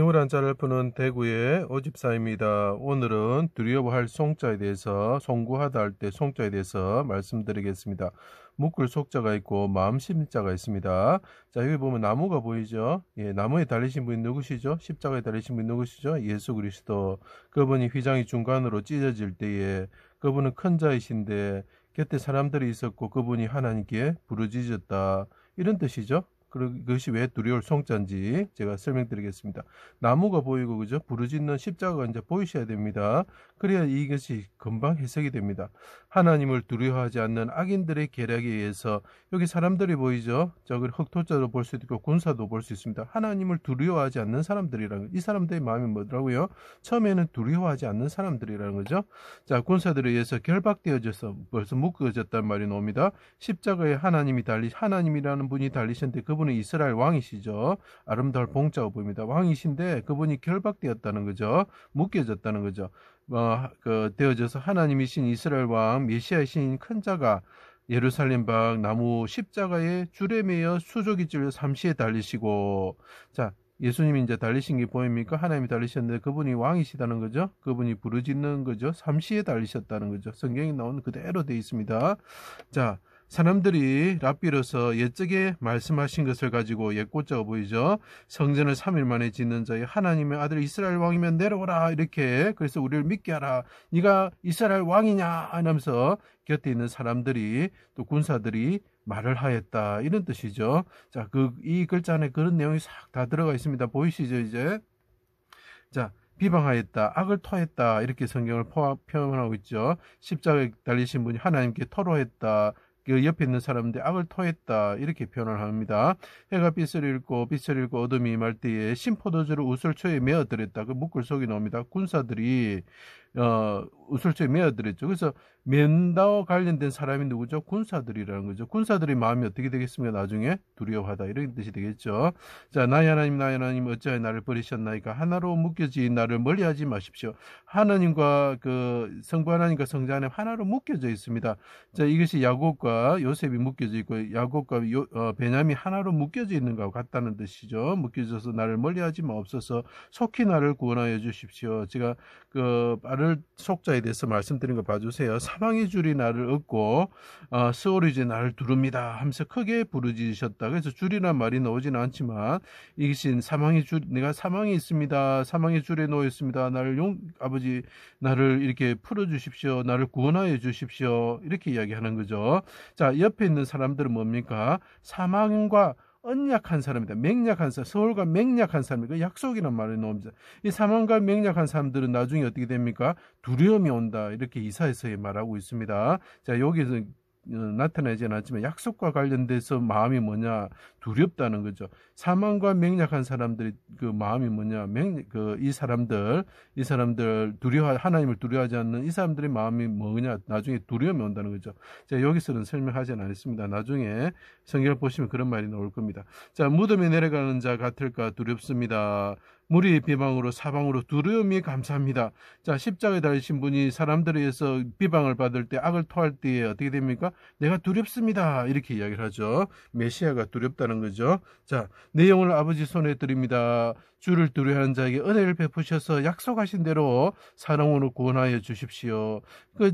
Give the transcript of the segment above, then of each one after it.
재물 한자를 푸는 대구의 오집사입니다. 오늘은 두려워할 송자에 대해서, 송구하다 할 때 송자에 대해서 말씀드리겠습니다. 묶을 속자가 있고 마음심자가 있습니다. 자, 여기 보면 나무가 보이죠? 예, 나무에 달리신 분이 누구시죠? 십자가에 달리신 분이 누구시죠? 예수 그리스도. 그분이 휘장이 중간으로 찢어질 때에 그분은 큰 자이신데 곁에 사람들이 있었고 그분이 하나님께 부르짖었다. 이런 뜻이죠. 그것이 왜 두려울 송자인지 제가 설명드리겠습니다. 나무가 보이고 그죠? 부르짖는 십자가가 이제 보이셔야 됩니다. 그래야 이것이 금방 해석이 됩니다. 하나님을 두려워하지 않는 악인들의 계략에 의해서 여기 사람들이 보이죠? 저걸 흑토자도 볼 수 있고 군사도 볼 수 있습니다. 하나님을 두려워하지 않는 사람들이라는 이 사람들의 마음이 뭐더라고요? 처음에는 두려워하지 않는 사람들이라는 거죠. 자, 군사들에 의해서 결박되어져서 벌써 묶어졌단 말이 나옵니다. 십자가에 하나님이라는 분이 달리셨는데 그분은 이스라엘 왕이시죠. 아름다울 봉자가 보입니다. 왕이신데 그분이 결박되었다는 거죠. 묶여졌다는 거죠. 되어져서 하나님이신 이스라엘 왕 메시아이신 큰 자가 예루살렘 밖 나무 십자가에 줄에 매여 수족이 찔려 삼시에 달리시고, 자, 예수님이 이제 달리신 게 보입니까? 하나님이 달리셨는데 그분이 왕이시다는 거죠. 그분이 부르짖는 거죠. 삼시에 달리셨다는 거죠. 성경에 나오는 그대로 되어 있습니다. 자, 사람들이 랍비로서 옛적에 말씀하신 것을 가지고 옛꽃자가 보이죠. 성전을 3일 만에 짓는 자의 하나님의 아들 이스라엘 왕이면 내려오라 이렇게. 그래서 우리를 믿게 하라. 네가 이스라엘 왕이냐 하면서 곁에 있는 사람들이 또 군사들이 말을 하였다 이런 뜻이죠. 자, 이 글자 안에 그런 내용이 싹 다 들어가 있습니다. 보이시죠 이제? 자, 비방하였다, 악을 토했다 이렇게 성경을 표현하고 있죠. 십자가에 달리신 분이 하나님께 토로했다. 그 옆에 있는 사람들이 악을 토했다 이렇게 표현을 합니다. 해가 빛을 잃고 어둠이 임할 때에 신포도주를 우슬초에 메어들였다. 그 묶을 속이 나옵니다. 군사들이 우슬초에 메어들였죠. 그래서 면다와 관련된 사람이 누구죠? 군사들이라는 거죠. 군사들의 마음이 어떻게 되겠습니까? 나중에 두려워하다 이런 뜻이 되겠죠. 자, 나의 하나님 어찌하여 나를 버리셨나이까? 하나로 묶여진 나를 멀리하지 마십시오. 하나님과 성부 하나님과 성자 하나님 하나로 묶여져 있습니다. 자, 이것이 야곱과 요셉이 묶여져 있고 야곱과 베냐민이 하나로 묶여져 있는 것과 같다는 뜻이죠. 묶여져서 나를 멀리하지 마옵소서. 속히 나를 구원하여 주십시오. 제가 빠를 속자에 대해서 말씀드린 거 봐주세요. 사망의 줄이 나를 얻고 스올이 이제 나를 두릅니다 하면서 크게 부르짖으셨다. 그래서 줄이란 말이 나오지는 않지만 이것이 사망의 줄, 내가 사망이 있습니다. 사망의 줄에 놓여 있습니다. 아버지 나를 이렇게 풀어주십시오. 나를 구원하여 주십시오. 이렇게 이야기하는 거죠. 자, 옆에 있는 사람들은 뭡니까? 사망과 언약한 사람이다. 맹약한 사람, 서울과 맹약한 사람이 그 약속이란 말이 나옵니다. 이 사망과 맹약한 사람들은 나중에 어떻게 됩니까? 두려움이 온다. 이렇게 이사야서에 말하고 있습니다. 자, 여기서 나타나지 않았지만 약속과 관련돼서 마음이 뭐냐? 두렵다는 거죠. 사망과 맹약한 사람들이 그 마음이 뭐냐? 이 사람들 하나님을 두려워하지 않는 이 사람들의 마음이 뭐냐? 나중에 두려움이 온다는 거죠. 자, 여기서는 설명하지는 않았습니다. 나중에 성경을 보시면 그런 말이 나올 겁니다. 자, 무덤에 내려가는 자 같을까 두렵습니다. 무리의 비방으로 사방으로 두려움이 감사합니다. 자, 십자가에 달리신 분이 사람들에 의해서 비방을 받을 때 악을 토할 때에 어떻게 됩니까? 내가 두렵습니다. 이렇게 이야기를 하죠. 메시아가 두렵다는 거죠. 자, 내 영을 아버지 손에 드립니다. 주를 두려워하는 자에게 은혜를 베푸셔서 약속하신 대로 사랑으로 구원하여 주십시오.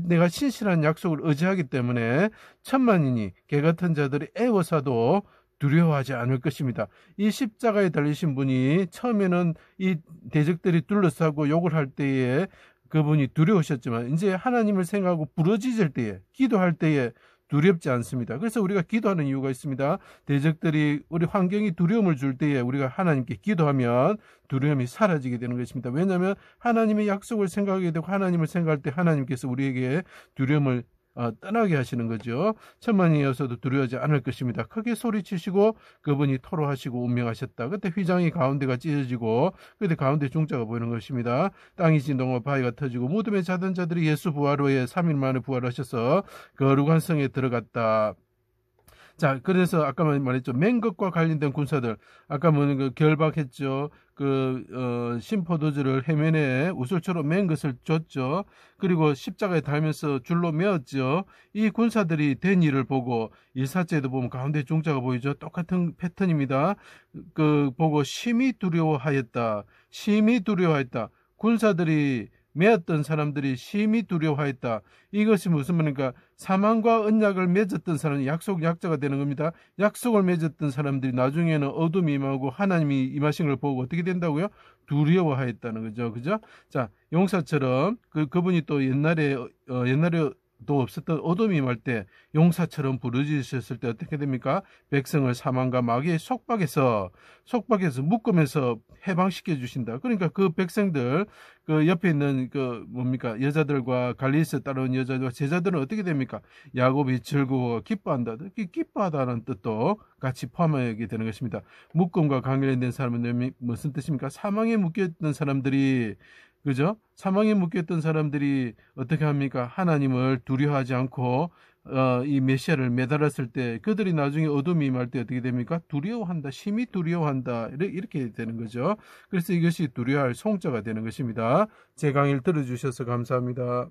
내가 신실한 약속을 의지하기 때문에 천만인이 개같은 자들이 애워사도 두려워하지 않을 것입니다. 이 십자가에 달리신 분이 처음에는 이 대적들이 둘러싸고 욕을 할 때에 그분이 두려우셨지만 이제 하나님을 생각하고 부르짖을 때에 기도할 때에 두렵지 않습니다. 그래서 우리가 기도하는 이유가 있습니다. 대적들이 우리 환경이 두려움을 줄 때에 우리가 하나님께 기도하면 두려움이 사라지게 되는 것입니다. 왜냐하면 하나님의 약속을 생각하게 되고 하나님을 생각할 때 하나님께서 우리에게 두려움을 떠나게 하시는 거죠. 천만이어서도 두려워하지 않을 것입니다. 크게 소리치시고 그분이 토로하시고 운명하셨다. 그때 휘장이 가운데가 찢어지고 그때 가운데 중자가 보이는 것입니다. 땅이 진동하고 바위가 터지고 무덤에 자던 자들이 예수 부활 후에 3일 만에 부활하셔서 거룩한 성에 들어갔다. 자, 그래서 아까 말했죠. 맨 것과 관련된 군사들. 아까 뭐는 그 결박했죠. 심포도주를 해면에 우슬초로 맨 것을 줬죠. 그리고 십자가에 달면서 줄로 메었죠. 이 군사들이 된 일을 보고 일사제도 보면 가운데 중자가 보이죠. 똑같은 패턴입니다. 보고 심히 두려워하였다. 심히 두려워하였다. 군사들이 메었던 사람들이 심히 두려워하였다. 이것이 무슨 말입니까? 사망과 언약을 맺었던 사람이 약자가 되는 겁니다. 약속을 맺었던 사람들이 나중에는 어둠이 임하고 하나님이 임하신 걸 보고 어떻게 된다고요? 두려워하였다는 거죠. 그죠? 자, 용사처럼 그분이 또 옛날에 도 없었던 어둠이 임할 때 용사처럼 부르짖으셨을 때 어떻게 됩니까? 백성을 사망과 마귀의 속박에서 묶으면서 해방시켜 주신다. 그러니까 그 백성들 옆에 있는 여자들과 갈릴리에서 따라온 여자들과 제자들은 어떻게 됩니까? 야곱이 즐거워 기뻐한다. 기뻐하다는 뜻도 같이 포함하게 되는 것입니다. 묶음과 관련된 사람은 무슨 뜻입니까? 사망에 묶였던 사람들이, 그죠? 사망에 묶였던 사람들이 어떻게 합니까? 하나님을 두려워하지 않고 이 메시아를 매달았을 때 그들이 나중에 어둠이 임할 때 어떻게 됩니까? 두려워한다. 심히 두려워한다. 이렇게 되는 거죠. 그래서 이것이 두려워할 송자가 되는 것입니다. 제 강의를 들어주셔서 감사합니다.